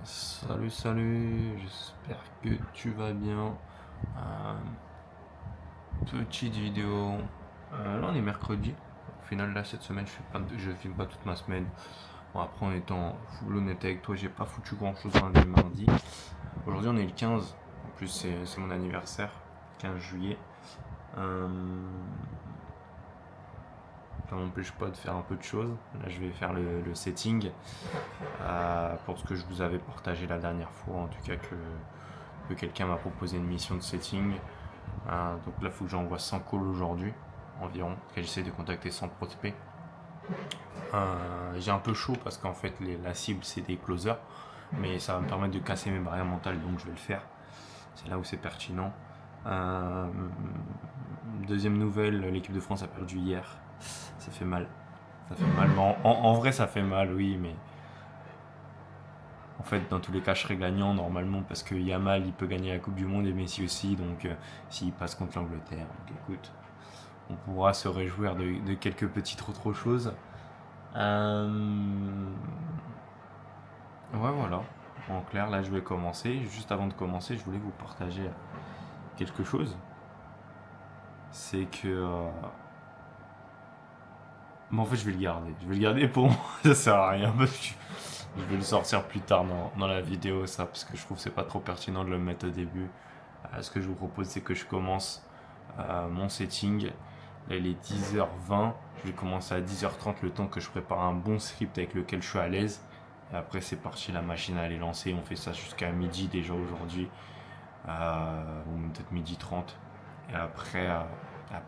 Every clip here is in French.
Salut, j'espère que tu vas bien. Petite vidéo. Là on est mercredi. Au final là cette semaine je filme pas toute ma semaine. Bon après en étant full honnête avec toi, j'ai pas foutu grand chose lundi mardi. Aujourd'hui on est le 15. En plus c'est mon anniversaire, 15 juillet. Ça m'empêche pas de faire un peu de choses. Là je vais faire le setting pour ce que je vous avais partagé la dernière fois, en tout cas que quelqu'un m'a proposé une mission de setting. Donc là il faut que j'envoie 100 calls aujourd'hui environ, que j'essaie de contacter 100 prospects. J'ai un peu chaud parce qu'en fait la cible c'est des closers, mais ça va me permettre de casser mes barrières mentales, donc je vais le faire. C'est là où c'est pertinent. Deuxième nouvelle, l'équipe de France a perdu hier. Ça fait mal. Ça fait mal. En vrai, ça fait mal, oui, mais en fait, dans tous les cas, je serai gagnant normalement parce que Yamal, il peut gagner la Coupe du Monde et Messi aussi. Donc, s'il passe contre l'Angleterre, donc écoute, on pourra se réjouir de quelques petites autres choses. Ouais, voilà. En clair, là, je vais commencer. Juste avant de commencer, je voulais vous partager quelque chose. C'est que mais en fait, je vais le garder. Je vais le garder pour moi. Ça sert à rien. Je vais le sortir plus tard dans la vidéo, ça, parce que je trouve que c'est pas trop pertinent de le mettre au début. Ce que je vous propose, c'est que je commence mon setting. Là, il est 10h20. Je vais commencer à 10h30, le temps que je prépare un bon script avec lequel je suis à l'aise. Et après, c'est parti, la machine à aller lancer. On fait ça jusqu'à midi déjà aujourd'hui. Ou peut-être midi 30. Et après,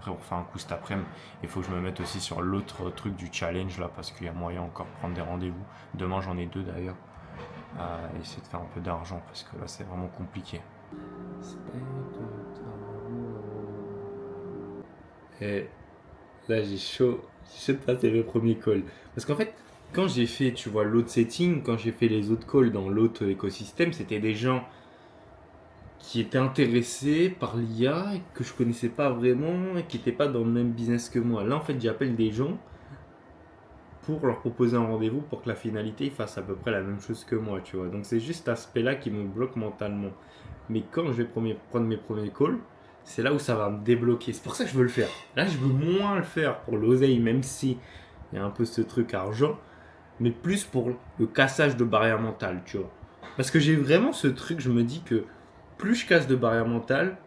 on refait un coup cet après-midi. Il faut que je me mette aussi sur l'autre truc du challenge là, parce qu'il y a moyen encore de prendre des rendez-vous. Demain, j'en ai 2 d'ailleurs. Essayer de faire un peu d'argent parce que là, c'est vraiment compliqué. Et là, j'ai chaud de passer le premier call. Parce qu'en fait, quand j'ai fait, tu vois, l'autre setting, quand j'ai fait les autres calls dans l'autre écosystème, c'était des gens qui étaient intéressés par l'IA, que je connaissais pas vraiment, et qui n'étaient pas dans le même business que moi. Là, en fait, j'appelle des gens pour leur proposer un rendez-vous pour que la finalité fasse à peu près la même chose que moi, tu vois. Donc c'est juste cet aspect-là qui me bloque mentalement. Mais quand je vais prendre mes premiers calls, c'est là où ça va me débloquer. C'est pour ça que je veux le faire. Là, je veux moins le faire pour l'oseille, même si il y a un peu ce truc argent, mais plus pour le cassage de barrières mentales, tu vois. Parce que j'ai vraiment ce truc, je me dis que plus je casse de barrières mentales,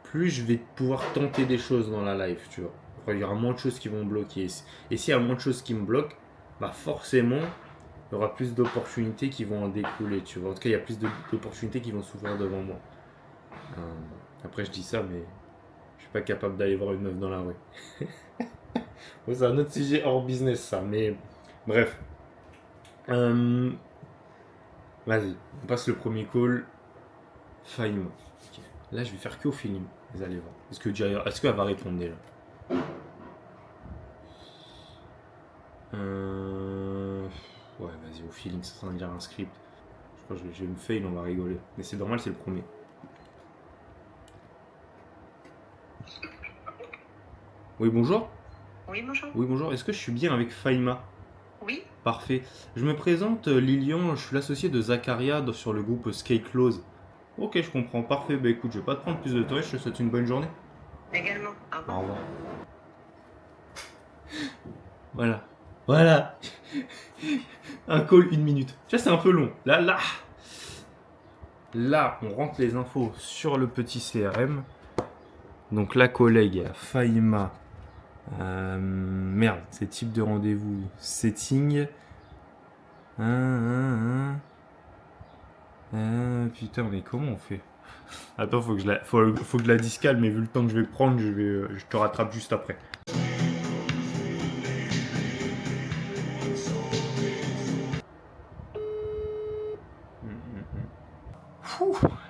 plus je vais pouvoir tenter des choses dans la life, tu vois. Enfin, il y aura moins de choses qui vont me bloquer. Et s'il y a moins de choses qui me bloquent, bah forcément, il y aura plus d'opportunités qui vont en découler, tu vois. En tout cas, il y a plus d'opportunités qui vont s'ouvrir devant moi. Après, je dis ça, mais je suis pas capable d'aller voir une meuf dans la rue. Bon, c'est un autre sujet hors business, ça. Mais bref. Vas-y, on passe le premier call. Faïma. Okay. Là, je vais faire que au feeling. Vous allez voir. Est-ce qu'elle va répondre déjà? Ouais, vas-y, au feeling, ça sera dire un script. Je crois que je vais me fail, on va rigoler. Mais c'est normal, c'est le premier. Oui, bonjour. Oui, bonjour. Oui, bonjour. Est-ce que je suis bien avec Faïma? Oui. Parfait. Je me présente, Lilian. Je suis l'associé de Zacharia sur le groupe Skate Close. Ok, je comprends. Parfait. Bah écoute, je vais pas te prendre plus de temps et je te souhaite une bonne journée. Également. Au revoir. Au revoir. Voilà. Voilà. Un call, 1 minute. Tu vois, c'est un peu long. Là, on rentre les infos sur le petit CRM. Donc la collègue Faïma. Merde, c'est type de rendez-vous. Setting. Putain, mais comment on fait? Attends, faut que je la discale, mais vu le temps que je vais prendre, je te rattrape juste après.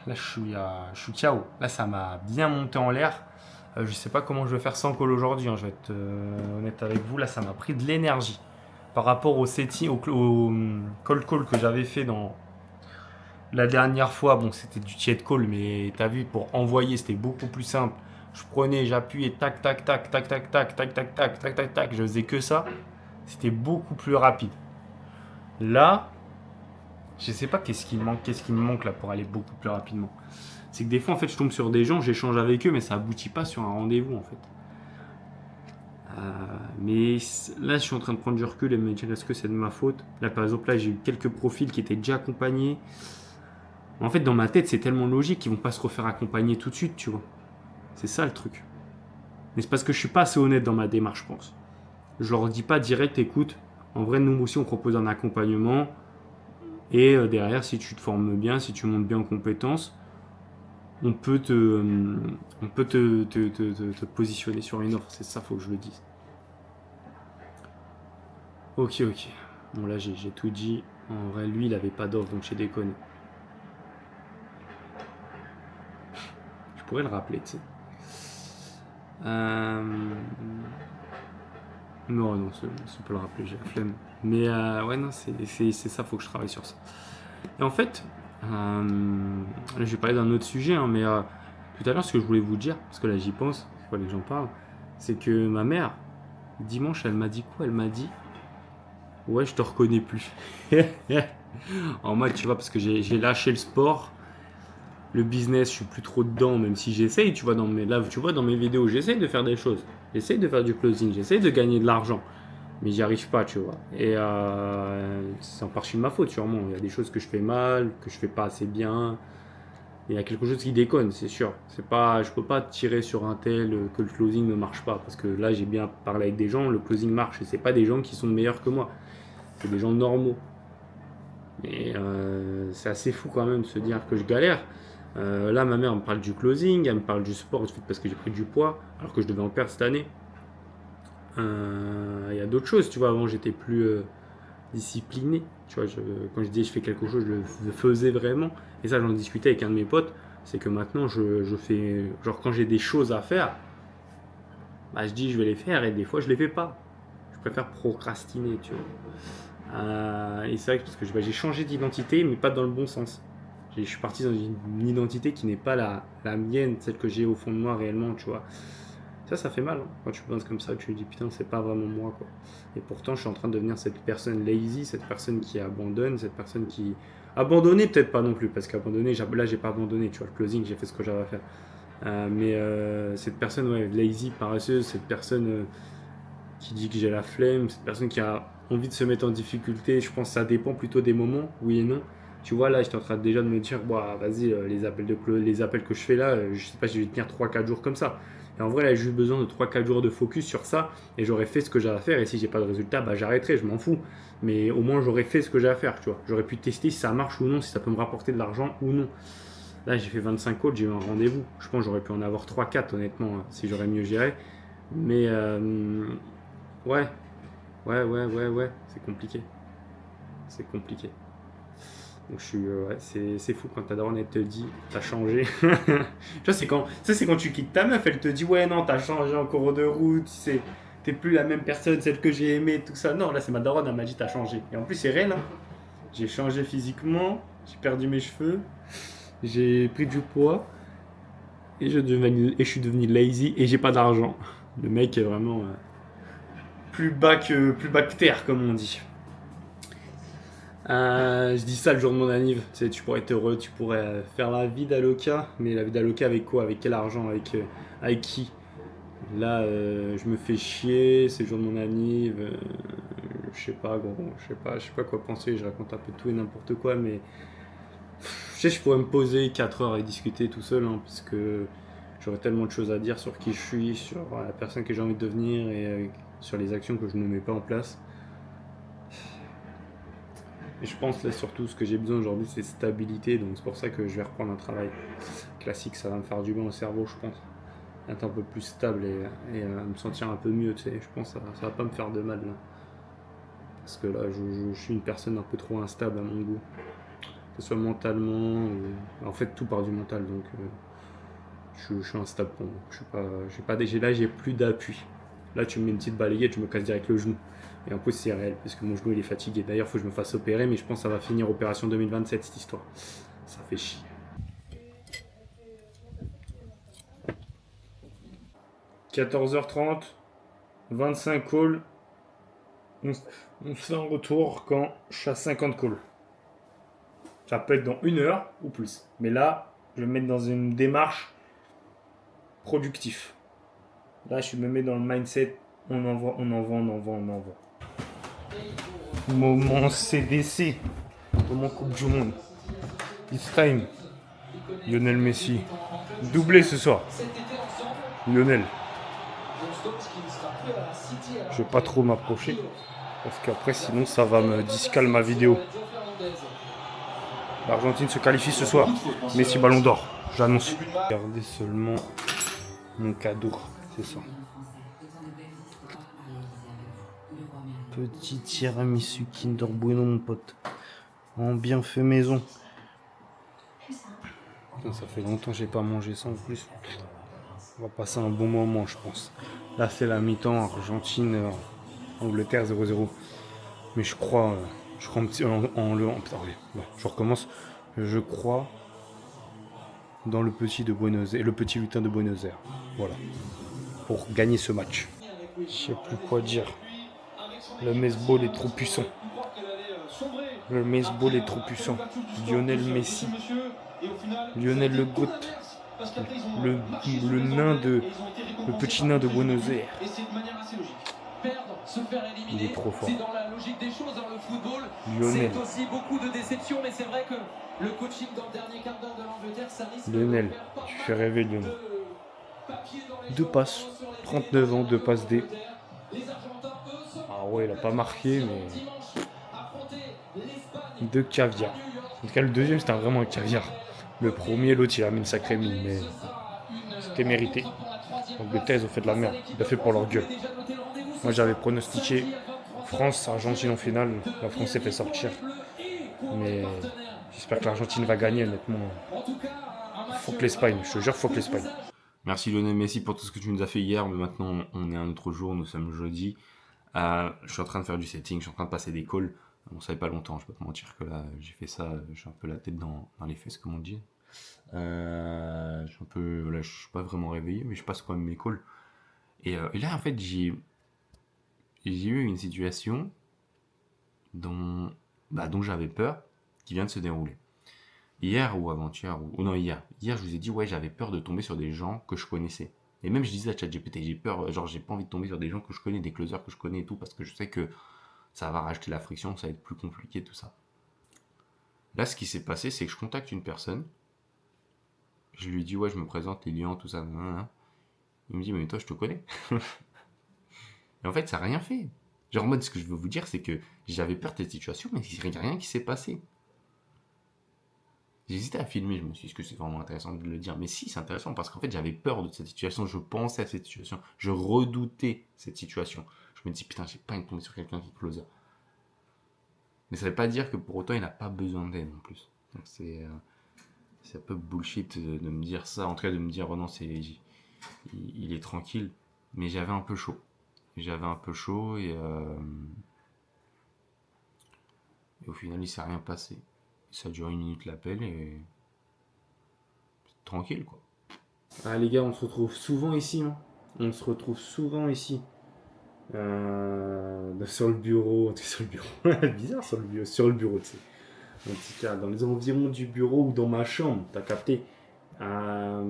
Là, je suis KO. Là, ça m'a bien monté en l'air. Je sais pas comment je vais faire sans call aujourd'hui. Je vais être honnête avec vous. Là, ça m'a pris de l'énergie par rapport au setting, au cold call que j'avais fait dans la dernière fois. Bon, c'était du tiet call, mais t'as vu, pour envoyer, c'était beaucoup plus simple. Je prenais, j'appuyais, tac, tac, tac, tac, tac, tac, tac, tac, tac, tac, tac, tac. Je faisais que ça. C'était beaucoup plus rapide. Là, Je sais pas qu'est-ce qui me manque là pour aller beaucoup plus rapidement. C'est que des fois, en fait, je tombe sur des gens, j'échange avec eux, mais ça aboutit pas sur un rendez-vous, en fait. Mais là, je suis en train de prendre du recul et me dire est-ce que c'est de ma faute. Là, par exemple, là, j'ai eu quelques profils qui étaient déjà accompagnés. En fait, dans ma tête, c'est tellement logique qu'ils vont pas se refaire accompagner tout de suite, tu vois. C'est ça le truc. Mais c'est parce que je suis pas assez honnête dans ma démarche, je pense. Je leur dis pas direct, écoute, en vrai, nous aussi, on propose un accompagnement. Et derrière, si tu te formes bien, si tu montes bien en compétences, on peut te positionner sur une offre. C'est ça, faut que je le dise. Ok. Bon, là, j'ai tout dit. En vrai, lui, il avait pas d'offre, donc j'ai déconné. Je pourrais le rappeler, tu sais. Non, c'est pas le rappeler, j'ai la flemme. Mais ouais, non, c'est ça, faut que je travaille sur ça. Et en fait, là, je vais parler d'un autre sujet, hein, mais tout à l'heure, ce que je voulais vous dire, parce que là, j'y pense, il fallait que j'en parle, c'est que ma mère, dimanche, elle m'a dit quoi? Elle m'a dit, ouais, je te reconnais plus. En mode, tu vois, parce que j'ai lâché le sport, le business, je suis plus trop dedans, même si j'essaye, tu vois, dans mes vidéos, j'essaye de faire des choses. J'essaye de faire du closing, j'essaye de gagner de l'argent. Mais j'y arrive pas, tu vois. Et c'est en partie de ma faute, sûrement. Il y a des choses que je fais mal, que je fais pas assez bien. Il y a quelque chose qui déconne, c'est sûr. C'est pas, je peux pas tirer sur un tel que le closing ne marche pas. Parce que là, j'ai bien parlé avec des gens, le closing marche. Et c'est pas des gens qui sont meilleurs que moi. C'est des gens normaux. Mais c'est assez fou quand même de se dire que je galère. Là, ma mère me parle du closing, elle me parle du sport parce que j'ai pris du poids, alors que je devais en perdre cette année. Il y a d'autres choses, tu vois. Avant, j'étais plus discipliné. Tu vois, quand je dis je fais quelque chose, je le faisais vraiment. Et ça, j'en discutais avec un de mes potes. C'est que maintenant, je fais. Genre, quand j'ai des choses à faire, bah, je dis je vais les faire et des fois, je les fais pas. Je préfère procrastiner, tu vois. Et c'est vrai que parce que j'ai changé d'identité, mais pas dans le bon sens. Je suis parti dans une identité qui n'est pas la mienne, celle que j'ai au fond de moi réellement, tu vois. Ça fait mal, hein. Quand tu penses comme ça, tu te dis putain, c'est pas vraiment moi, quoi. Et pourtant, je suis en train de devenir cette personne lazy, cette personne qui abandonne, cette personne qui. Abandonner, peut-être pas non plus, parce qu'abandonner, là, j'ai pas abandonné, tu vois, le closing, j'ai fait ce que j'avais à faire. Mais cette personne, ouais, lazy, paresseuse, cette personne qui dit que j'ai la flemme, cette personne qui a envie de se mettre en difficulté, je pense que ça dépend plutôt des moments, oui et non. Tu vois, là, j'étais en train déjà de me dire, bah, vas-y, les appels que je fais là, je sais pas si je vais tenir 3-4 jours comme ça. Et en vrai, là, j'ai juste besoin de 3-4 jours de focus sur ça et j'aurais fait ce que j'ai à faire. Et si j'ai pas de résultat, bah, j'arrêterai, je m'en fous. Mais au moins, j'aurais fait ce que j'ai à faire, tu vois. J'aurais pu tester si ça marche ou non, si ça peut me rapporter de l'argent ou non. Là, j'ai fait 25 calls, j'ai eu un rendez-vous. Je pense que j'aurais pu en avoir 3-4, honnêtement, si j'aurais mieux géré. Mais ouais, ouais, c'est compliqué. C'est compliqué. Donc je suis, ouais, c'est fou quand ta daronne elle te dit t'as changé. Tu vois, c'est quand tu quittes ta meuf, elle te dit ouais non t'as changé en cours de route, t'es plus la même personne, celle que j'ai aimée, tout ça. Non, là c'est ma daronne, elle m'a dit t'as changé. Et en plus c'est réel, hein. J'ai changé physiquement, j'ai perdu mes cheveux, j'ai pris du poids et je suis devenu lazy et j'ai pas d'argent. Le mec est vraiment plus bas que terre comme on dit. Je dis ça le jour de mon anniv. Tu sais, tu pourrais être heureux, tu pourrais faire la vie d'Aloca, mais la vie d'Aloca avec quoi? Avec quel argent? Avec qui? Là, je me fais chier, c'est le jour de mon anniv. Je sais pas, gros, je sais pas quoi penser. Je raconte un peu tout et n'importe quoi, mais je sais, je pourrais me poser 4 heures et discuter tout seul, hein, parce que j'aurais tellement de choses à dire sur qui je suis, sur la personne que j'ai envie de devenir et sur les actions que je ne mets pas en place. Et je pense là surtout ce que j'ai besoin aujourd'hui c'est stabilité, donc c'est pour ça que je vais reprendre un travail classique, ça va me faire du bien au cerveau je pense. Être un peu plus stable et me sentir un peu mieux, tu sais, je pense que ça va pas me faire de mal là. Parce que là je suis une personne un peu trop instable à mon goût. Que ce soit mentalement, en fait tout part du mental donc je suis instable pour moi. J'ai plus d'appui. Là tu me mets une petite balayette, je me casse direct le genou. Et en plus, c'est réel, parce que mon genou il est fatigué. D'ailleurs, il faut que je me fasse opérer, mais je pense que ça va finir opération 2027 cette histoire. Ça fait chier. 14h30, 25 calls. On se fait un retour quand je suis à 50 calls. Ça peut être dans 1 heure ou plus. Mais là, je vais me mettre dans une démarche productive. Là, je me mets dans le mindset, on envoie. Moment CDC, moment Coupe du Monde. It's time. Lionel Messi. Doublé ce soir. Lionel. Je vais pas trop m'approcher. Parce qu'après, sinon, ça va me discaler ma vidéo. L'Argentine se qualifie ce soir. Messi ballon d'or, j'annonce. Regardez seulement mon cadeau, c'est ça. Petit tiramisu Kinder Bueno, mon pote. En bien fait maison. Putain, ça fait longtemps que j'ai pas mangé ça en plus. On va passer un bon moment, je pense. Là, c'est la mi-temps, Argentine, Angleterre 0-0. Mais je crois je recommence. Je crois dans le petit lutin de Buenos Aires. Voilà. Pour gagner ce match. Je sais plus quoi dire. Le Mesball est trop puissant. Le Mesball est trop puissant. Lionel Messi. Lionel le GOAT. Le petit nain de Buenos Aires. Il est trop fort. Lionel. Lionel, tu fais rêver Lionel. 2 passes, 39 ans, 2 passes D. Ah ouais, il a pas marqué, mais 2 caviar. En tout cas, le deuxième, c'était vraiment un caviar. Le premier, l'autre, il a mis une sacrée mine, mais c'était mérité. L'Angleterre, ils ont fait de la merde. Ils l'ont fait pour leur gueule. Moi, j'avais pronostiqué France, Argentine en finale. La France s'est fait sortir. Mais j'espère que l'Argentine va gagner, honnêtement. Faut que l'Espagne, je te jure, faut que l'Espagne. Merci Lionel Messi pour tout ce que tu nous as fait hier, mais maintenant on est un autre jour, nous sommes jeudi. Je suis en train de faire du setting, je suis en train de passer des calls. On savait pas longtemps, je vais pas te mentir que là j'ai fait ça, j'ai un peu la tête dans les fesses comme on dit. Je suis pas vraiment réveillé, mais je passe quand même mes calls. Et là en fait j'ai eu une situation dont j'avais peur qui vient de se dérouler. Hier ou avant-hier, hier, je vous ai dit, ouais, j'avais peur de tomber sur des gens que je connaissais. Et même je disais à ChatGPT, j'ai peur, genre j'ai pas envie de tomber sur des gens que je connais, des closers que je connais et tout, parce que je sais que ça va rajouter la friction, ça va être plus compliqué, tout ça. Là, ce qui s'est passé, c'est que je contacte une personne, je lui dis, ouais, je me présente, Lilian, tout ça, il me dit, mais toi, je te connais. Et en fait, ça n'a rien fait. Genre, en mode, ce que je veux vous dire, c'est que j'avais peur de cette situation, mais il n'y a rien qui s'est passé. J'ai hésité à filmer, je me suis dit, est-ce que c'est vraiment intéressant de le dire? Mais si, c'est intéressant, parce qu'en fait, j'avais peur de cette situation, je pensais à cette situation, je redoutais cette situation. Je me dis, putain, j'ai pas envie de tomber sur quelqu'un qui close. Mais ça veut pas dire que pour autant, il n'a pas besoin d'aide en plus. Donc c'est un peu bullshit de me dire ça, en tout cas de me dire, oh non, il est tranquille. Mais j'avais un peu chaud. Et au final, il s'est rien passé. Ça dure 1 minute l'appel et tranquille quoi. Ah les gars, on se retrouve souvent ici. Sur le bureau. Bizarre sur le bureau, tu sais. En tout cas, dans les environs du bureau ou dans ma chambre, t'as capté. Là,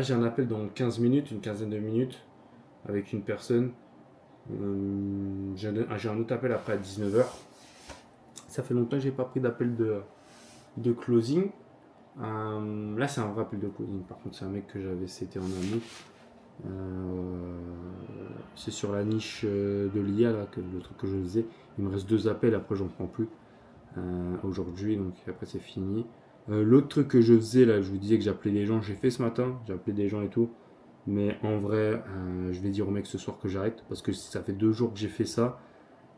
j'ai un appel dans 15 minutes, une quinzaine de minutes, avec une personne. J'ai un autre appel après à 19h. Ça fait longtemps que j'ai pas pris d'appel de closing. Là c'est un vrai appel de closing, par contre c'est un mec que j'avais seté en amont. C'est sur la niche de l'IA là, le truc que je faisais. Il me reste 2 appels, après j'en prends plus aujourd'hui, donc après c'est fini. L'autre truc que je faisais là, je vous disais que j'appelais des gens, j'ai fait ce matin, j'ai appelé des gens et tout, mais en vrai je vais dire au mec ce soir que j'arrête, parce que ça fait 2 jours que j'ai fait ça.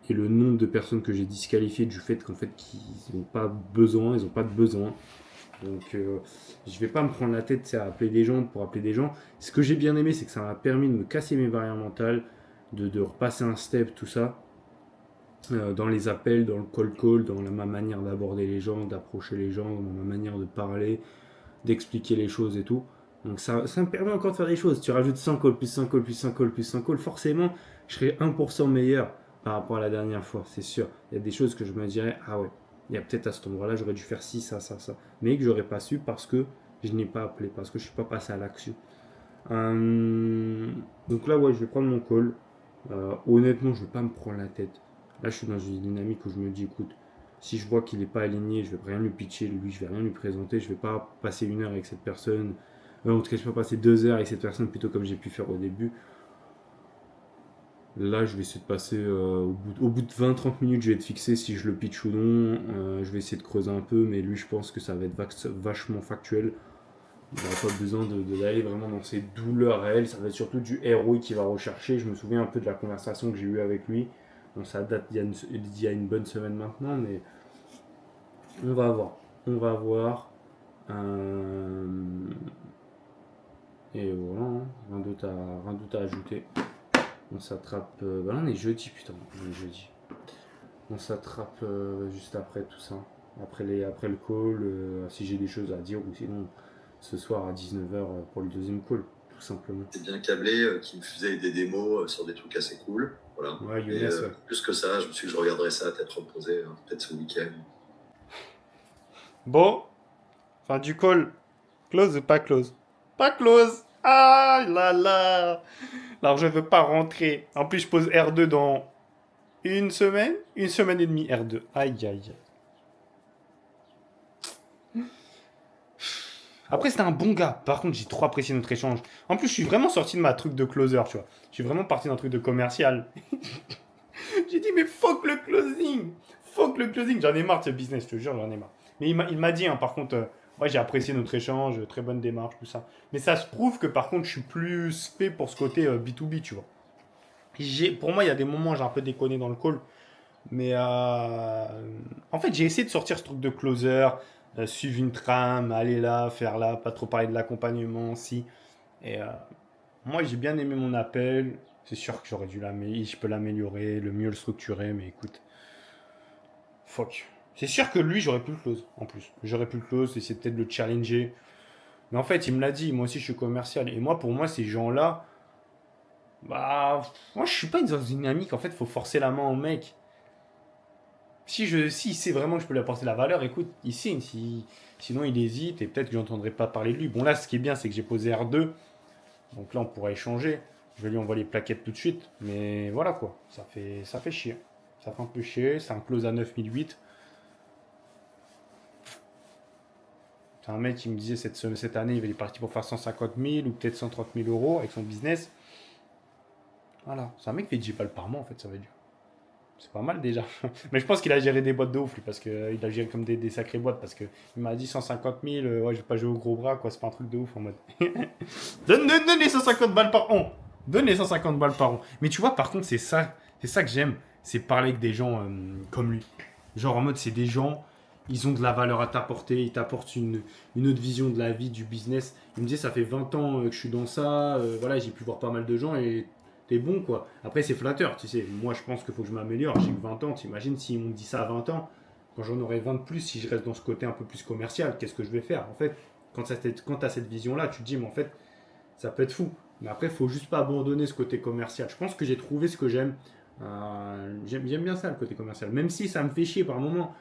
Et le nombre de personnes que j'ai disqualifiées du fait qu'en fait qu'ils n'ont pas besoin, ils n'ont pas de besoin. Donc je vais pas me prendre la tête à appeler des gens pour appeler des gens. Ce que j'ai bien aimé, c'est que ça m'a permis de me casser mes barrières mentales, de repasser un step, tout ça. Dans les appels, dans le call, dans ma manière d'aborder les gens, d'approcher les gens, dans ma manière de parler, d'expliquer les choses et tout. Donc ça me permet encore de faire des choses. Tu rajoutes 100 calls, plus 100 calls, plus 100 calls, plus 100 calls, forcément je serai 1% meilleur par rapport à la dernière fois, c'est sûr. Il y a des choses que je me dirais, ah ouais. Il y a peut-être à cet endroit-là, j'aurais dû faire ci, ça, ça, ça. Mais que j'aurais pas su parce que je n'ai pas appelé, parce que je suis pas passé à l'action. Donc là, ouais, je vais prendre mon call. Honnêtement, je vais pas me prendre la tête. Là, je suis dans une dynamique où je me dis, écoute, si je vois qu'il n'est pas aligné, je vais rien lui pitcher, lui, je vais rien lui présenter, je vais pas passer 1 heure avec cette personne. En tout cas, je vais pas passer 2 heures avec cette personne, plutôt comme j'ai pu faire au début. Là, je vais essayer de passer au bout de 20-30 minutes, je vais être fixé si je le pitch ou non. Je vais essayer de creuser un peu, mais lui, je pense que ça va être vachement factuel. Il n'aura pas besoin d'aller vraiment dans ses douleurs réelles. Ça va être surtout du ROI qu'il va rechercher. Je me souviens un peu de la conversation que j'ai eue avec lui. Bon, ça date d'il y a une bonne semaine maintenant, mais on va voir. On va voir. Et voilà, hein. Rien d'autre à ajouter. On s'attrape. Bah là, on est jeudi, putain. On est jeudi. On s'attrape juste après tout ça. Après le call, si j'ai des choses à dire, ou sinon ce soir à 19h pour le deuxième call, tout simplement. C'est bien câblé, qui me faisait des démos sur des trucs assez cool. Voilà. Ouais, Et Younes, ouais. plus que ça, je me suis dit que je regarderais ça à tête reposée, hein, peut-être ce week-end. Bon, fin du call. Close ou pas close? Pas close. Ah là là. Alors je veux pas rentrer. En plus je pose R2 dans une semaine et demie R2. Aïe aïe aïe. Après c'était un bon gars. Par contre j'ai trop apprécié notre échange. En plus je suis vraiment sorti de ma truc de closer, tu vois. Je suis vraiment parti d'un truc de commercial. J'ai dit mais fuck le closing. Fuck le closing. J'en ai marre de ce business, je te jure, j'en ai marre. Mais il m'a dit, hein, par contre, ouais, j'ai apprécié notre échange, très bonne démarche, tout ça. Mais ça se prouve que par contre, je suis plus fait pour ce côté B2B, tu vois. Pour moi, il y a des moments où j'ai un peu déconné dans le call. Mais en fait, j'ai essayé de sortir ce truc de closer, suivre une trame, aller là, faire là, pas trop parler de l'accompagnement, si. Et moi, j'ai bien aimé mon appel. C'est sûr que j'aurais dû l'améliorer, je peux l'améliorer, le mieux le structurer, mais écoute, fuck. C'est sûr que lui, j'aurais pu le close, en plus. J'aurais pu le close, essayer peut-être de le challenger. Mais en fait, il me l'a dit, moi aussi, je suis commercial. Et moi, pour moi, ces gens-là, bah, moi, je suis pas dans une dynamique. En fait, il faut forcer la main au mec. Si sait vraiment que je peux lui apporter la valeur, écoute, il signe. Sinon, il hésite et peut-être que j'entendrai pas parler de lui. Bon, là, ce qui est bien, c'est que j'ai posé R2. Donc là, on pourra échanger. Je vais lui envoyer les plaquettes tout de suite. Mais voilà, quoi. Ça fait chier. Ça fait un peu chier. C'est un close à 9008. C'est un mec qui me disait cette année, il est parti pour faire 150 000 ou peut-être 130 000 euros avec son business. Voilà. C'est un mec qui fait 10 balles par mois, en fait, ça veut dire. C'est pas mal déjà. Mais je pense qu'il a géré des boîtes de ouf, lui, parce qu'il a géré comme des sacrées boîtes. Parce qu'il m'a dit 150 000, ouais, je vais pas jouer au gros bras, quoi. C'est pas un truc de ouf en mode. donne les 150 balles par an. Donne les 150 balles par an. Mais tu vois, par contre, c'est ça que j'aime. C'est parler avec des gens comme lui. Genre en mode, c'est des gens. Ils ont de la valeur à t'apporter, ils t'apportent une autre vision de la vie, du business. Il me disait, ça fait 20 ans que je suis dans ça, voilà, j'ai pu voir pas mal de gens et t'es bon, quoi. Après, c'est flatteur, tu sais. Moi, je pense qu'il faut que je m'améliore. J'ai que 20 ans, t'imagines si on me dit ça à 20 ans, quand j'en aurai 20 de plus, si je reste dans ce côté un peu plus commercial, qu'est-ce que je vais faire? En fait, quand t'as cette vision-là, tu te dis, mais en fait, ça peut être fou. Mais après, il faut juste pas abandonner ce côté commercial. Je pense que j'ai trouvé ce que j'aime. J'aime bien ça, le côté commercial. Même si ça me fait chier par moment.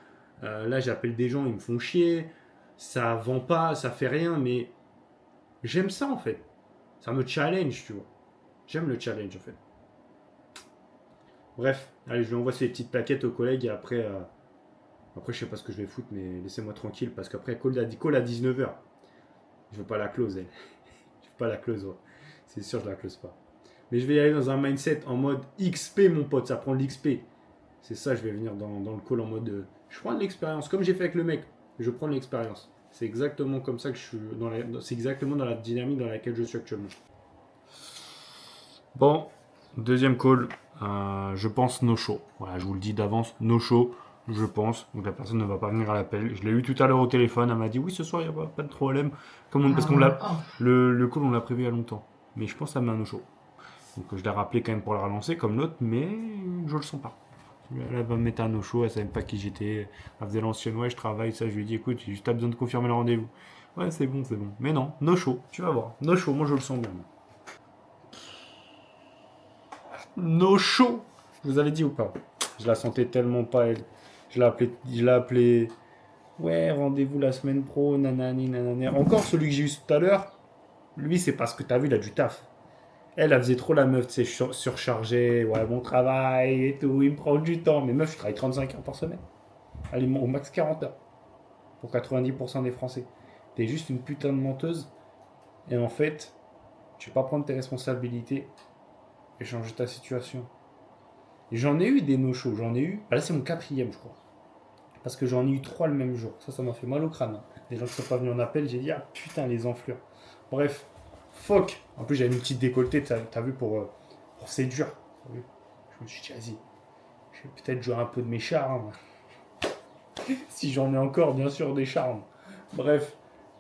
Là, j'appelle des gens, ils me font chier. Ça vend pas, ça fait rien, mais j'aime ça en fait. Ça me challenge, tu vois. J'aime le challenge en fait. Bref, allez, je lui envoie ces petites plaquettes aux collègues et après, je sais pas ce que je vais foutre, mais laissez-moi tranquille parce qu'après, call à 19h. Je veux pas la close, elle. Je veux pas la close, ouais. C'est sûr, je la close pas. Mais je vais y aller dans un mindset en mode XP, mon pote, ça prend de l'XP. C'est ça, je vais venir dans le call en mode. Je prends de l'expérience, comme j'ai fait avec le mec. Je prends de l'expérience. C'est exactement comme ça que je suis. C'est exactement dans la dynamique dans laquelle je suis actuellement. Bon, deuxième call. Je pense no show. Voilà, je vous le dis d'avance, no show. Je pense. Donc la personne ne va pas venir à l'appel. Je l'ai eu tout à l'heure au téléphone. Elle m'a dit oui, ce soir, il n'y a pas de problème. Parce qu'on l'a. Le call, on l'a prévu il y a longtemps. Mais je pense que ça met un no show. Donc je l'ai rappelé quand même pour le relancer comme l'autre, mais je le sens pas. Elle va me mettre un no-show, elle savait même pas qui j'étais. Elle faisait l'ancienne, ouais, je travaille, ça. Je lui ai dit, écoute, j'ai juste besoin de confirmer le rendez-vous. Ouais, c'est bon, c'est bon. Mais non, no-show, tu vas voir. No-show, moi je le sens bien. No-show, je vous avais dit ou pas? Je la sentais tellement pas, elle. Je l'ai appelé. Ouais, rendez-vous la semaine pro, nanani, nanani. Encore celui que j'ai eu tout à l'heure, lui, c'est parce que t'as vu, il a du taf. Elle faisait trop la meuf, tu sais, surchargée. Ouais, mon travail et tout, il me prend du temps. Mais meuf, je travaille 35 heures par semaine. Allez, au max 40 heures. Pour 90% des Français. T'es juste une putain de menteuse. Et en fait, tu vas pas prendre tes responsabilités et changer ta situation. Et j'en ai eu des no-shows, j'en ai eu. Ah là, c'est mon quatrième, je crois. Parce que j'en ai eu trois le même jour. Ça m'a fait mal au crâne. Hein. Les gens qui sont pas venus en appel, j'ai dit, ah putain, les enflures. Bref, fuck. En plus, j'avais une petite décolletée, t'as vu, pour séduire. T'as vu. Je me suis dit, vas-y, je vais peut-être jouer un peu de mes charmes. Si j'en ai encore, bien sûr, des charmes. Bref,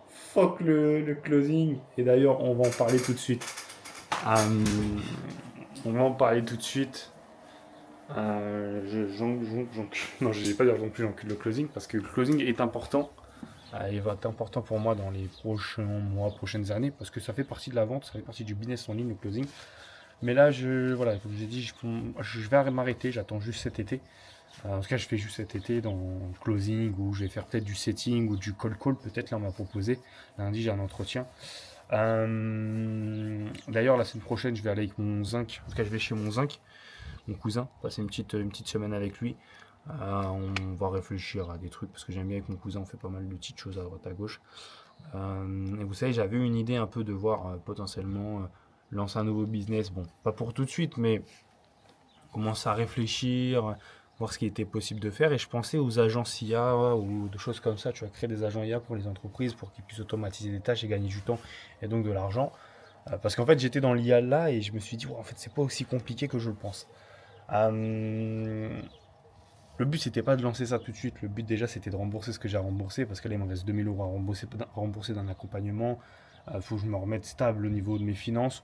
fuck le closing. Et d'ailleurs, on va en parler tout de suite. On va en parler tout de suite. Non, je vais pas dire non plus j'encule le closing parce que le closing est important. Il va être important pour moi dans les prochains mois, prochaines années parce que ça fait partie de la vente, ça fait partie du business en ligne, le closing. Mais là, voilà, comme j'ai dit, je vais m'arrêter, j'attends juste cet été. En tout cas, je fais juste cet été dans le closing où je vais faire peut-être du setting ou du call peut-être. Là, on m'a proposé. Lundi, j'ai un entretien. D'ailleurs, la semaine prochaine, je vais aller avec mon zinc. En tout cas, je vais chez mon zinc, mon cousin, passer une petite semaine avec lui. On va réfléchir à des trucs parce que j'aime bien avec mon cousin, on fait pas mal de petites choses à droite à gauche. Et vous savez, j'avais une idée un peu de voir potentiellement lancer un nouveau business. Bon, pas pour tout de suite, mais commencer à réfléchir, voir ce qui était possible de faire. Et je pensais aux agences IA ou de choses comme ça. Tu vas créer des agents IA pour les entreprises pour qu'ils puissent automatiser des tâches et gagner du temps et donc de l'argent. Parce qu'en fait, j'étais dans l'IA là et je me suis dit, en fait, c'est pas aussi compliqué que je le pense. Le but, c'était pas de lancer ça tout de suite. Le but, déjà, c'était de rembourser ce que j'ai à rembourser parce que là, il me reste 2000 euros à rembourser d'un accompagnement. Il faut que je me remette stable au niveau de mes finances.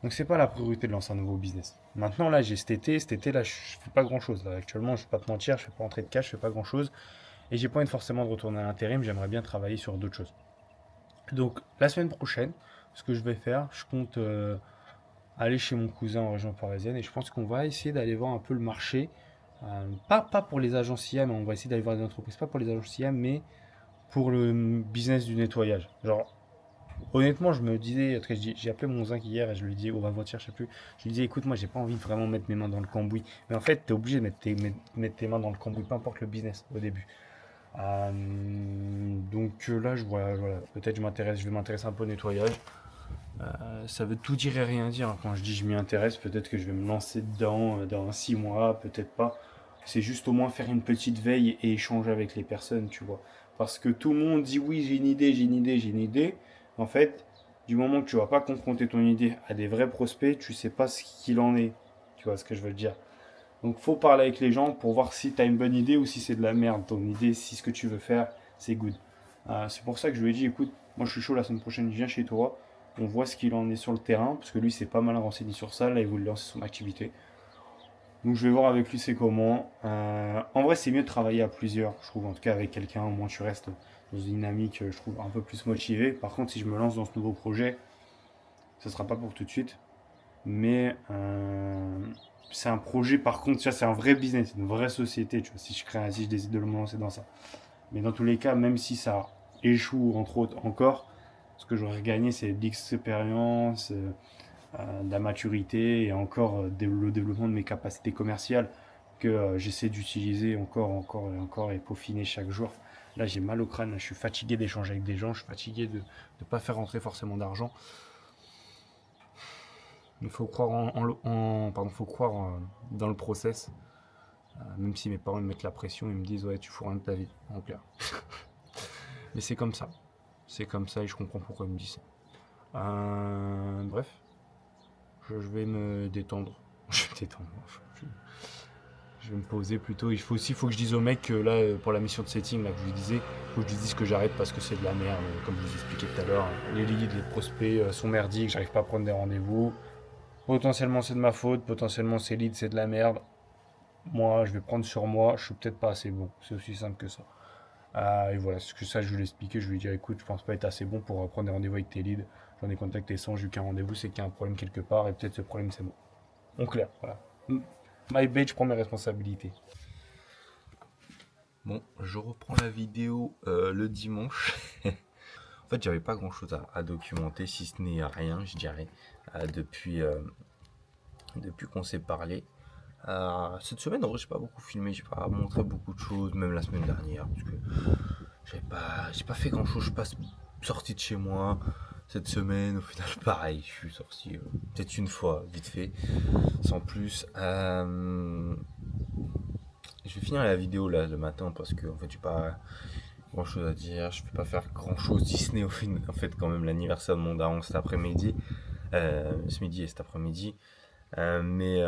Donc, c'est pas la priorité de lancer un nouveau business. Maintenant, là, j'ai cet été. Cet été, là, je fais pas grand chose. Là, actuellement, je vais pas te mentir, je fais pas rentrer de cash, je fais pas grand chose. Et j'ai pas envie forcément de retourner à l'intérim. J'aimerais bien travailler sur d'autres choses. Donc, la semaine prochaine, ce que je vais faire, je compte aller chez mon cousin en région parisienne et je pense qu'on va essayer d'aller voir un peu le marché. Pas pour les agences IA, mais on va essayer d'aller voir des entreprises, pas pour les agences IA, mais pour le business du nettoyage. Genre, honnêtement, je me disais, j'ai appelé mon zinc hier et je lui ai dit, ou avant-hier, je sais plus, je lui disais, écoute, moi, j'ai pas envie de vraiment mettre mes mains dans le cambouis. Mais en fait, tu es obligé de mettre tes mains dans le cambouis, peu importe le business au début. Donc là, voilà, peut-être je vais m'intéresser un peu au nettoyage. Ça veut tout dire et rien dire. Quand je dis je m'y intéresse, peut-être que je vais me lancer dedans dans 6 mois, peut-être pas. C'est juste au moins faire une petite veille et échanger avec les personnes, tu vois. Parce que tout le monde dit oui, j'ai une idée, j'ai une idée, j'ai une idée. En fait, du moment que tu vas pas confronter ton idée à des vrais prospects, tu sais pas ce qu'il en est. Tu vois ce que je veux dire. Donc faut parler avec les gens pour voir si tu as une bonne idée ou si c'est de la merde ton idée, si ce que tu veux faire, c'est good. C'est pour ça que je lui ai dit, écoute, moi je suis chaud la semaine prochaine, je viens chez toi. On voit ce qu'il en est sur le terrain, parce que lui, c'est pas mal renseigné sur ça. Là, il voulait lancer son activité. Donc, je vais voir avec lui c'est comment. En vrai, c'est mieux de travailler à plusieurs, je trouve. En tout cas, avec quelqu'un, au moins tu restes dans une dynamique, je trouve, un peu plus motivé. Par contre, si je me lance dans ce nouveau projet, ce sera pas pour tout de suite. Mais c'est un projet, par contre, ça, c'est un vrai business, une vraie société. Tu vois, si je décide de me lancer dans ça. Mais dans tous les cas, même si ça échoue, entre autres, encore, ce que j'aurais gagné, c'est de l'expérience, de la maturité et encore le développement de mes capacités commerciales que j'essaie d'utiliser encore et encore et peaufiner chaque jour. Là, j'ai mal au crâne, là, je suis fatigué d'échanger avec des gens, je suis fatigué de ne pas faire rentrer forcément d'argent. Il faut croire faut croire dans le process. Même si mes parents me mettent la pression, ils me disent ouais, tu fous rien de ta vie, en clair. Mais c'est comme ça. C'est comme ça et je comprends pourquoi il me dit ça. Bref, je vais me détendre. Je vais me détendre. Je vais me poser plutôt. Il faut que je dise au mec que là, pour la mission de setting, là, que je lui disais, faut que je lui dise que j'arrête parce que c'est de la merde, comme je vous expliquais tout à l'heure. Les leads, les prospects sont merdiques, j'arrive pas à prendre des rendez-vous. Potentiellement c'est de ma faute, potentiellement ces leads c'est de la merde. Moi, je vais prendre sur moi, je suis peut-être pas assez bon. C'est aussi simple que ça. Et voilà, c'est que ça, je lui ai expliqué. Je lui ai dit, écoute, je pense pas être assez bon pour prendre des rendez-vous avec tes leads. J'en ai contacté 100, j'ai eu qu'un rendez-vous, c'est qu'il y a un problème quelque part, et peut-être ce problème, c'est moi. En clair, voilà. My bad, je prends mes responsabilités. Bon, je reprends la vidéo le dimanche. En fait, j'avais pas grand chose à documenter, si ce n'est rien, je dirais, depuis qu'on s'est parlé. Cette semaine, en vrai, j'ai pas beaucoup filmé, j'ai pas montré beaucoup de choses, même la semaine dernière, parce que j'ai pas fait grand chose. Je suis pas sorti de chez moi cette semaine. Au final, pareil, je suis sorti peut-être une fois, vite fait, sans plus. Je vais finir la vidéo là le matin parce que en fait, j'ai pas grand chose à dire. Je peux pas faire grand chose. Disney, en fait, quand même, l'anniversaire de mon daron cet après-midi, ce midi et cet après-midi. Mais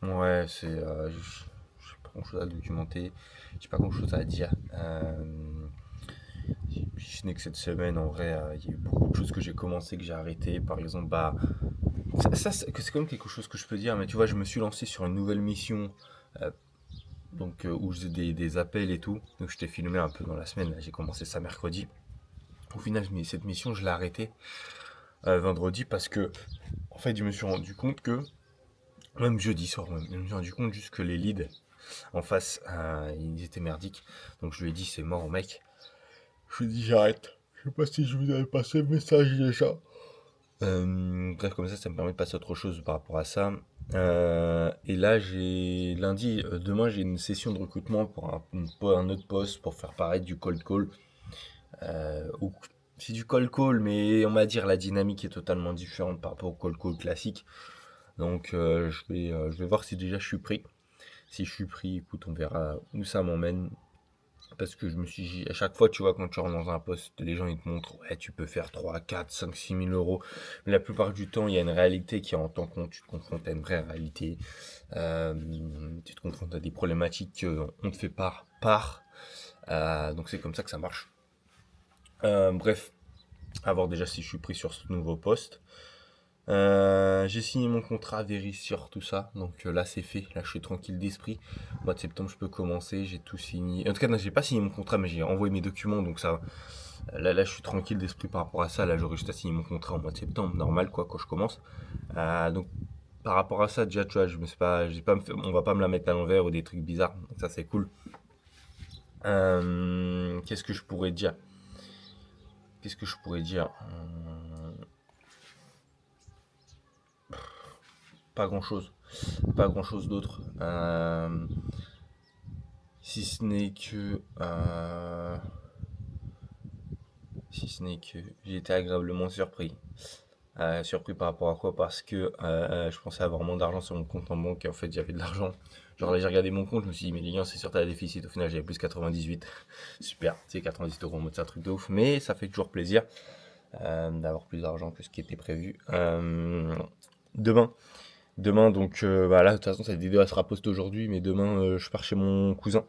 ouais, j'ai pas grand chose à documenter, j'ai pas grand chose à dire. Si ce n'est que cette semaine, en vrai, il y a eu beaucoup de choses que j'ai commencé, que j'ai arrêté. Par exemple, bah, c'est quand même quelque chose que je peux dire, mais tu vois, je me suis lancé sur une nouvelle mission, euh, où je faisais des appels et tout. Donc, je t'ai filmé un peu dans la semaine, là, j'ai commencé ça mercredi. Au final, cette mission, je l'ai arrêtée vendredi parce que, en fait, je me suis rendu compte que, même jeudi soir, même, je me suis rendu compte juste que les leads en face, ils étaient merdiques. Donc, je lui ai dit, c'est mort, mec. Je lui ai dit, j'arrête. Je sais pas si je vous avais passé le message déjà. Bref, comme ça me permet de passer à autre chose par rapport à ça. Et là, demain, j'ai une session de recrutement pour un autre poste pour faire paraître du cold call. C'est du cold call, mais on va dire la dynamique est totalement différente par rapport au cold call classique. Donc, je vais voir si déjà je suis pris. Si je suis pris, écoute, on verra où ça m'emmène. Parce que je me suis dit, à chaque fois, tu vois, quand tu rentres dans un poste, les gens ils te montrent, ouais, tu peux faire 3 4 5 6 000 euros. Mais la plupart du temps, il y a une réalité qui rentre en compte. Tu te confrontes à une vraie réalité. Tu te confrontes à des problématiques qu'on te fait part. Donc c'est comme ça que ça marche. Bref, à voir déjà si je suis pris sur ce nouveau poste. J'ai signé mon contrat, Vérissure, tout ça. Donc là, c'est fait. Là, je suis tranquille d'esprit. Au mois de septembre, je peux commencer. J'ai tout signé. En tout cas, non, j'ai pas signé mon contrat, mais j'ai envoyé mes documents. Donc ça, là, je suis tranquille d'esprit par rapport à ça. Là, j'aurais juste à signer mon contrat au mois de septembre, normal, quoi, quand je commence. Donc, par rapport à ça, déjà, tu vois, on va pas me la mettre à l'envers ou des trucs bizarres. Donc ça, c'est cool. Qu'est-ce que je pourrais dire? Pas grand chose. Pas grand chose d'autre. Si ce n'est que. J'ai été agréablement surpris. Surpris par rapport à quoi? Parce que je pensais avoir moins d'argent sur mon compte en banque et en fait j'avais de l'argent. Genre là j'ai regardé mon compte, je me suis dit mais Lilian c'est sûr t'as le déficit. Au final j'avais plus 98. Super, c'est 98 euros en mode c'est un truc de ouf. Mais ça fait toujours plaisir d'avoir plus d'argent que ce qui était prévu. Demain donc bah là de toute façon cette vidéo elle sera postée aujourd'hui. Mais demain je pars chez mon cousin.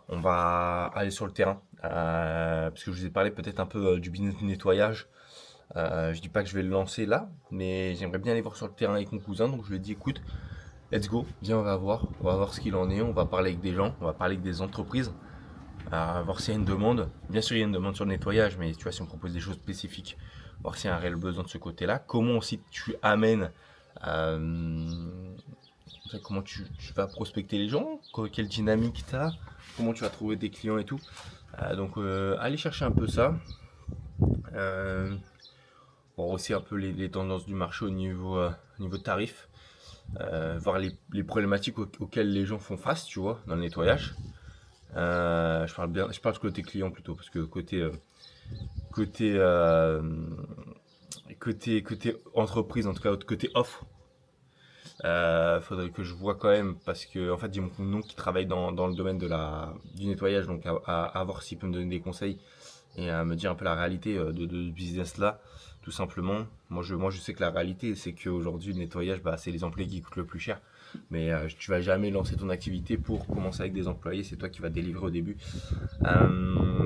On va aller sur le terrain. Parce que je vous ai parlé peut-être un peu du business de nettoyage. Je dis pas que je vais le lancer là, mais j'aimerais bien aller voir sur le terrain avec mon cousin. Donc je lui ai dit écoute, let's go, viens on va voir ce qu'il en est. On va parler avec des gens, on va parler avec des entreprises, voir s'il y a une demande. Bien sûr il y a une demande sur le nettoyage, mais tu vois si on propose des choses spécifiques, voir s'il y a un réel besoin de ce côté-là. Comment aussi tu amènes, comment tu vas prospecter les gens, quelle dynamique tu as, comment tu vas trouver des clients et tout. Donc allez chercher un peu ça. Voir aussi un peu les tendances du marché au niveau tarif, voir les problématiques auxquelles les gens font face, tu vois, dans le nettoyage. Je parle côté client plutôt, parce que côté, côté entreprise, en tout cas côté offre, faudrait que je vois quand même, parce que en fait j'ai mon nom qui travaille dans le domaine du nettoyage, donc à voir s'il peut me donner des conseils et à me dire un peu la réalité de ce business là, tout simplement. Moi je sais que la réalité c'est qu'aujourd'hui le nettoyage c'est les employés qui coûtent le plus cher, mais tu vas jamais lancer ton activité pour commencer avec des employés, c'est toi qui vas délivrer au début.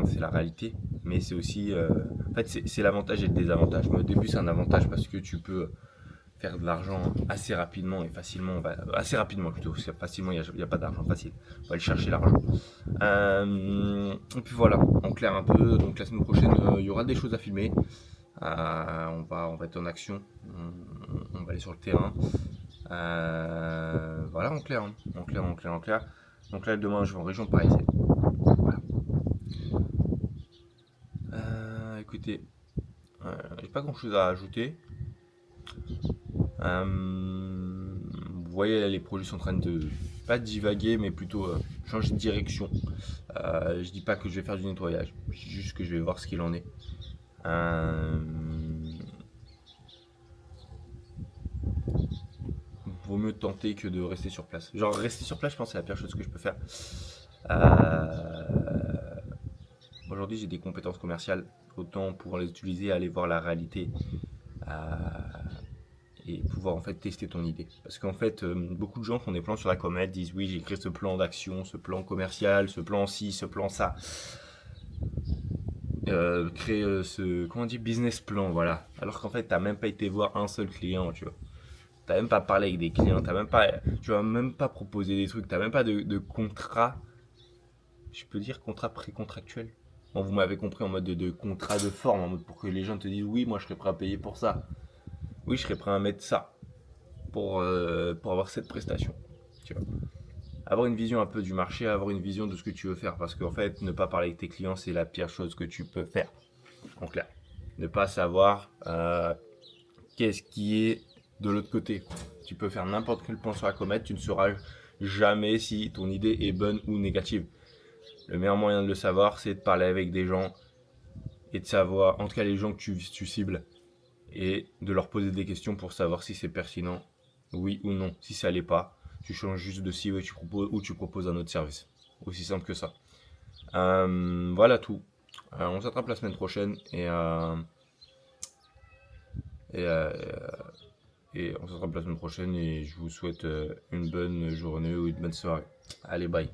C'est la réalité, mais c'est aussi en fait c'est l'avantage et le désavantage. Mais au début c'est un avantage parce que tu peux faire de l'argent assez rapidement et facilement, assez rapidement plutôt, parce que facilement il n'y a pas d'argent facile, on va aller chercher l'argent. Et puis voilà, en clair un peu, donc la semaine prochaine il y aura des choses à filmer, on va être en action, on va aller sur le terrain, voilà en clair, en clair. Donc là, demain, je vais en région parisienne. Voilà. Écoutez, j'ai pas grand chose à ajouter. Vous voyez, là, les projets sont en train de pas divaguer, mais plutôt changer de direction. Je dis pas que je vais faire du nettoyage, je dis juste que je vais voir ce qu'il en est. Vaut mieux tenter que de rester sur place. Genre, rester sur place, je pense que c'est la pire chose que je peux faire. Aujourd'hui, j'ai des compétences commerciales, autant pouvoir les utiliser, aller voir la réalité et pouvoir en fait tester ton idée. Parce qu'en fait, beaucoup de gens font des plans sur la comète, disent oui, j'ai créé ce plan d'action, ce plan commercial, ce plan ci, ce plan ça. Créer comment on dit, business plan, voilà. Alors qu'en fait, t'as même pas été voir un seul client, tu vois. T'as même pas parlé avec des clients, tu vas même pas proposer des trucs, t'as même pas de contrat, je peux dire contrat pré-contractuel. Bon, vous m'avez compris, en mode de contrat de forme, en mode pour que les gens te disent oui, moi je serais prêt à payer pour ça. Oui, je serais prêt à mettre ça pour avoir cette prestation. Tu vois. Avoir une vision un peu du marché, avoir une vision de ce que tu veux faire. Parce qu'en fait, ne pas parler avec tes clients, c'est la pire chose que tu peux faire. En clair. Ne pas savoir qu'est-ce qui est de l'autre côté. Tu peux faire n'importe quel plan sur la comète, tu ne sauras jamais si ton idée est bonne ou négative. Le meilleur moyen de le savoir, c'est de parler avec des gens et de savoir, en tout cas les gens que tu cibles, et de leur poser des questions pour savoir si c'est pertinent, oui ou non. Si ça l'est pas, tu changes juste de cible ou tu proposes un autre service. Aussi simple que ça. Voilà tout. On s'attrape la semaine prochaine et on s'attrape la semaine prochaine et je vous souhaite une bonne journée ou une bonne soirée. Allez, bye.